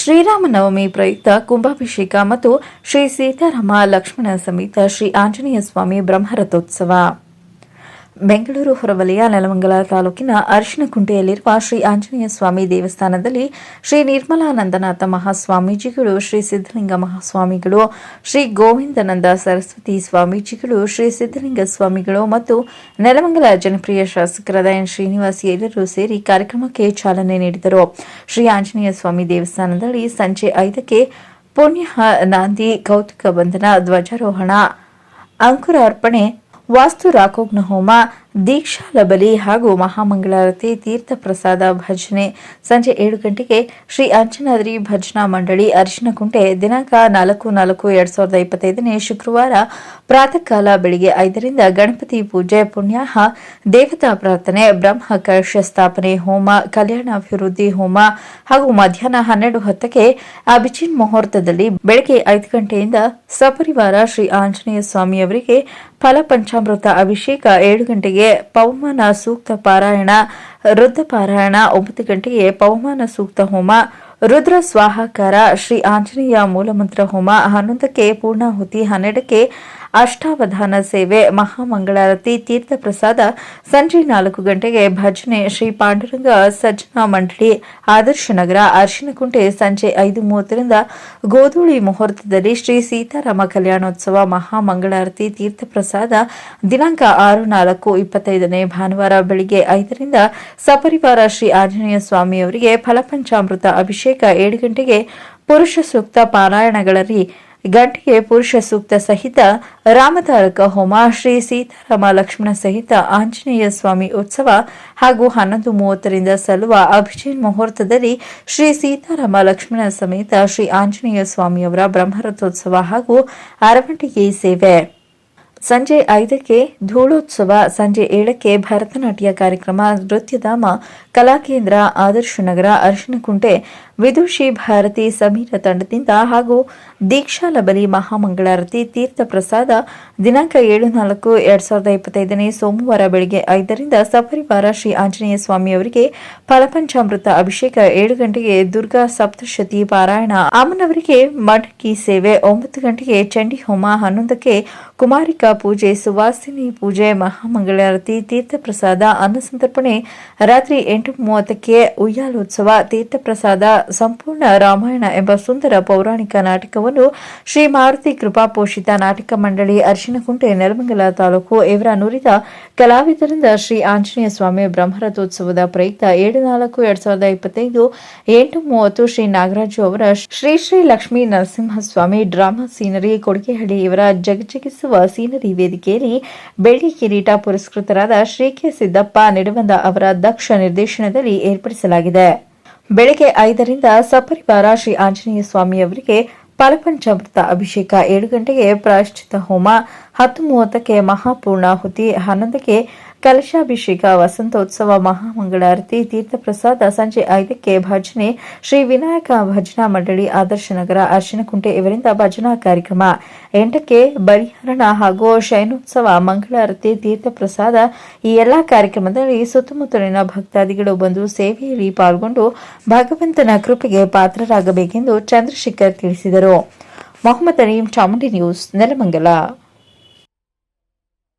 ಶ್ರೀರಾಮನವಮಿ ಪ್ರಯುಕ್ತ ಕುಂಭಾಭಿಷೇಕ ಮತ್ತು ಶ್ರೀ ಸೀತಾರಾಮ ಲಕ್ಷ್ಮಣ ಸಮೇತ ಶ್ರೀ ಆಂಜನೇಯ ಸ್ವಾಮಿ ಬ್ರಹ್ಮರಥೋತ್ಸವ. ಬೆಂಗಳೂರು ಹೊರವಲಯ ನೆಲಮಂಗಲ ತಾಲೂಕಿನ ಅರಿಶಿನಕುಂಟೆಯಲ್ಲಿರುವ ಶ್ರೀ ಆಂಜನೇಯ ಸ್ವಾಮಿ ದೇವಸ್ಥಾನದಲ್ಲಿ ಶ್ರೀ ನಿರ್ಮಲಾನಂದನಾಥ ಮಹಾಸ್ವಾಮೀಜಿಗಳು, ಶ್ರೀ ಸಿದ್ದಲಿಂಗ ಮಹಾಸ್ವಾಮಿಗಳು, ಶ್ರೀ ಗೋವಿಂದನಂದ ಸರಸ್ವತಿ ಸ್ವಾಮೀಜಿಗಳು, ಶ್ರೀ ಸಿದ್ದಲಿಂಗ ಸ್ವಾಮಿಗಳು ಮತ್ತು ನೆಲಮಂಗಲ ಜನಪ್ರಿಯ ಶಾಸಕರಾದ ಎನ್ ಶ್ರೀನಿವಾಸ್ ಎಲ್ಲರೂ ಸೇರಿ ಕಾರ್ಯಕ್ರಮಕ್ಕೆ ಚಾಲನೆ ನೀಡಿದರು. ಶ್ರೀ ಆಂಜನೇಯ ಸ್ವಾಮಿ ದೇವಸ್ಥಾನದಲ್ಲಿ ಸಂಜೆ 5ಕ್ಕೆ ಪುಣ್ಯ ನಾಂದಿ, ಕೌತುಕ ಬಂಧನ, ಧ್ವಜಾರೋಹಣ, ಅಂಕುರಾರ್ಪಣೆ, ವಾಸ್ತು ರಾಕೋಗ್ನ ಹೋಮ, ದೀಕ್ಷಾಲ ಬಲಿ ಹಾಗೂ ಮಹಾಮಂಗಳಾರತಿ, ತೀರ್ಥ ಪ್ರಸಾದ, ಭಜನೆ ಸಂಜೆ 7 ಗಂಟೆಗೆ ಶ್ರೀ ಅಂಜನಾದ್ರಿ ಭಜನಾ ಮಂಡಳಿ ಅರಿಶಿನಕುಂಟೆ ದಿನಾಂಕ 4/4/2025 ಶುಕ್ರವಾರ ಪ್ರಾತಃ ಕಾಲ ಬೆಳಿಗ್ಗೆ 5ರಿಂದ ಗಣಪತಿ ಪೂಜೆ, ಪುಣ್ಯಾಹ, ದೇವತಾ ಪ್ರಾರ್ಥನೆ, ಬ್ರಹ್ಮ ಕಲಶ ಸ್ಥಾಪನೆ, ಹೋಮ, ಕಲ್ಯಾಣಾಭಿವೃದ್ಧಿ ಹೋಮ ಹಾಗೂ ಮಧ್ಯಾಹ್ನ 12:10ಕ್ಕೆ ಅಭಿಜಿನ್ ಮುಹೂರ್ತದಲ್ಲಿ ಬೆಳಗ್ಗೆ 5 ಗಂಟೆಯಿಂದ ಸಪರಿವಾರ ಶ್ರೀ ಆಂಜನೇಯ ಸ್ವಾಮಿಯವರಿಗೆ ಫಲಪಂಚಾಮೃತ ಅಭಿಷೇಕ, 7 ಗಂಟೆಗೆ ಪವಮಾನ ಸೂಕ್ತ ಪಾರಾಯಣ, ರುದ್ರ ಪಾರಾಯಣ, 9 ಗಂಟೆಗೆ ಪವಮಾನ ಸೂಕ್ತ ಹೋಮ, ರುದ್ರ ಸ್ವಾಹಾಕಾರ, ಶ್ರೀ ಆಂಜನೇಯ ಮೂಲಮಂತ್ರ ಹೋಮ, 11ಕ್ಕೆ ಪೂರ್ಣಾಹುತಿ, 12ಕ್ಕೆ ಅಷ್ಟಾವಧಾನ ಸೇವೆ, ಮಹಾಮಂಗಳಾರತಿ, ತೀರ್ಥ ಪ್ರಸಾದ, ಸಂಜೆ 4 ಗಂಟೆಗೆ ಭಜನೆ, ಶ್ರೀ ಪಾಂಡುರಂಗ ಸಜ್ಜನಾ ಮಂಡಳಿ ಆದರ್ಶ ನಗರ ಅರಿಶಿನಕುಂಟೆ ಸಂಜೆ 5:30ರಿಂದ ಗೋಧೂಳಿ ಮುಹೂರ್ತದಲ್ಲಿ ಶ್ರೀ ಸೀತಾರಾಮ ಕಲ್ಯಾಣೋತ್ಸವ, ಮಹಾಮಂಗಳಾರತಿ, ತೀರ್ಥ ಪ್ರಸಾದ ದಿನಾಂಕ 6/4/25 ಭಾನುವಾರ ಬೆಳಿಗ್ಗೆ 5ರಿಂದ ಸಪರಿವಾರ ಶ್ರೀ ಆಂಜನೇಯ ಸ್ವಾಮಿಯವರಿಗೆ ಫಲಪಂಚಾಮೃತ ಅಭಿಷೇಕ, 7 ಗಂಟೆಗೆ ಪುರುಷ ಸೂಕ್ತ ಪಾರಾಯಣಗಳಲ್ಲಿ ಗಂಟೆಗೆ ಪುರುಷ ಸೂಕ್ತ ಸಹಿತ ರಾಮತಾರಕ ಹೋಮ, ಶ್ರೀ ಸೀತಾರಾಮ ಲಕ್ಷ್ಮಣ ಸಹಿತ ಆಂಜನೇಯ ಸ್ವಾಮಿ ಉತ್ಸವ ಹಾಗೂ 11:30ರಿಂದ ಸಲ್ಲುವ ಅಭಿಜಿನ್ ಮುಹೂರ್ತದಲ್ಲಿ ಶ್ರೀ ಸೀತಾರಾಮ ಲಕ್ಷ್ಮಣ ಸಮೇತ ಶ್ರೀ ಆಂಜನೇಯ ಸ್ವಾಮಿಯವರ ಬ್ರಹ್ಮರಥೋತ್ಸವ ಹಾಗೂ ಅರವಂಟಿಗೆ ಸೇವೆ. ಸಂಜೆ 5ಕ್ಕೆ ಧೂಳೋತ್ಸವ, ಸಂಜೆ 7ಕ್ಕೆ ಭರತನಾಟ್ಯ ಕಾರ್ಯಕ್ರಮ, ನೃತ್ಯಧಾಮ, ಕಲಾಕೇಂದ್ರ ಆದರ್ಶ ನಗರ ಅರಿಶಿನಕುಂಟೆ ವಿದುಷಿ ಭಾರತಿ ಸಮೀರ ತಂಡದಿಂದ ಹಾಗೂ ದೀಕ್ಷಾಲ ಬಲಿ, ಮಹಾಮಂಗಳಾರತಿ, ತೀರ್ಥ ಪ್ರಸಾದ ದಿನಾಂಕ 7/4/2025 ಸೋಮವಾರ ಬೆಳಗ್ಗೆ 5ರಿಂದ ಸಪರಿವಾರ ಶ್ರೀ ಆಂಜನೇಯ ಸ್ವಾಮಿಯವರಿಗೆ ಫಲಪಂಚಾಮೃತ ಅಭಿಷೇಕ, 7 ಗಂಟೆಗೆ ದುರ್ಗಾ ಸಪ್ತಶತಿ ಪಾರಾಯಣ, ಅಮ್ಮನವರಿಗೆ ಮಡ್ಕಿ ಸೇವೆ, 9 ಗಂಟೆಗೆ ಚಂಡಿ ಹೋಮ, 11ಕ್ಕೆ ಕುಮಾರಿಕಾ ಪೂಜೆ, ಸುವಾಸಿನಿ ಪೂಜೆ, ಮಹಾಮಂಗಳಾರತಿ, ತೀರ್ಥ ಪ್ರಸಾದ, ಅನ್ನಸಂತರ್ಪಣೆ, ರಾತ್ರಿ 8:30ಕ್ಕೆ ಉಯ್ಯಾಲೋತ್ಸವ, ತೀರ್ಥ ಪ್ರಸಾದ, ಸಂಪೂರ್ಣ ರಾಮಾಯಣ ಎಂಬ ಸುಂದರ ಪೌರಾಣಿಕ ನಾಟಕವನ್ನು ಶ್ರೀ ಮಾರುತಿ ಕೃಪಾ ಪೋಷಿತ ನಾಟಕ ಮಂಡಳಿ ಅರಿಶಿನಕುಂಟೆ ನೆಲಮಂಗಲ ತಾಲೂಕು ಇವರ ನುರಿತ ಕಲಾವಿದರಿಂದ ಶ್ರೀ ಆಂಜನೇಯ ಸ್ವಾಮಿ ಬ್ರಹ್ಮರಥೋತ್ಸವದ ಪ್ರಯುಕ್ತ 7/4/2025 8:30 ಶ್ರೀ ನಾಗರಾಜು ಅವರ ಶ್ರೀ ಶ್ರೀ ಲಕ್ಷ್ಮೀ ನರಸಿಂಹಸ್ವಾಮಿ ಡ್ರಾಮಾ ಸೀನರಿ ಕೊಡಿಗೆಹಳ್ಳಿ ಇವರ ಜಗಜಗಿಸುವ ಸೀನರಿ ವೇದಿಕೆಯಲ್ಲಿ ಬೆಳ್ಳಿ ಕಿರೀಟ ಪುರಸ್ಕೃತರಾದ ಶ್ರೀ ಕೆ ಸಿದ್ದಪ್ಪ ನಿಡವಂದ ಅವರ ದಕ್ಷ ನಿರ್ದೇಶನದಲ್ಲಿ ಏರ್ಪಡಿಸಲಾಗಿದೆ. ಬೆಳಗ್ಗೆ 5ರಿಂದ ಸಪರಿವಾರ ಶ್ರೀ ಆಂಜನೇಯ ಸ್ವಾಮಿಯವರಿಗೆ ಫಲಪಂಚಾಮೃತ ಅಭಿಷೇಕ, 7 ಗಂಟೆಗೆ ಪ್ರಾಯಶ್ಚಿತ್ತ ಹೋಮ, 10:30ಕ್ಕೆ ಮಹಾಪೂರ್ಣಾಹುತಿ, 11ಕ್ಕೆ ಕಲಶಾಭಿಷೇಕ, ವಸಂತೋತ್ಸವ, ಮಹಾಮಂಗಳಾರತಿ, ತೀರ್ಥ ಪ್ರಸಾದ, ಸಂಜೆ 5ಕ್ಕೆ ಭಜನೆ, ಶ್ರೀ ವಿನಾಯಕ ಭಜನಾ ಮಂಡಳಿ ಆದರ್ಶ ನಗರ ಅರಿಶಿನಕುಂಟೆ ಇವರಿಂದ ಭಜನಾ ಕಾರ್ಯಕ್ರಮ, 8ಕ್ಕೆ ಬಲಿಹರಣ ಹಾಗೂ ಶಯನೋತ್ಸವ, ಮಂಗಳಾರತಿ, ತೀರ್ಥ ಪ್ರಸಾದ. ಈ ಎಲ್ಲಾ ಕಾರ್ಯಕ್ರಮದಲ್ಲಿ ಸುತ್ತಮುತ್ತಲಿನ ಭಕ್ತಾದಿಗಳು ಬಂದು ಸೇವೆಯಲ್ಲಿ ಪಾಲ್ಗೊಂಡು ಭಗವಂತನ ಕೃಪೆಗೆ ಪಾತ್ರರಾಗಬೇಕೆಂದು ಚಂದ್ರಶೇಖರ್ ತಿಳಿಸಿದರು. ಮೊಹಮ್ಮದ್ ಅಲೀಂ, ಚಾಮುಂಡಿ ನ್ಯೂಸ್, ನೆಲಮಂಗಲ.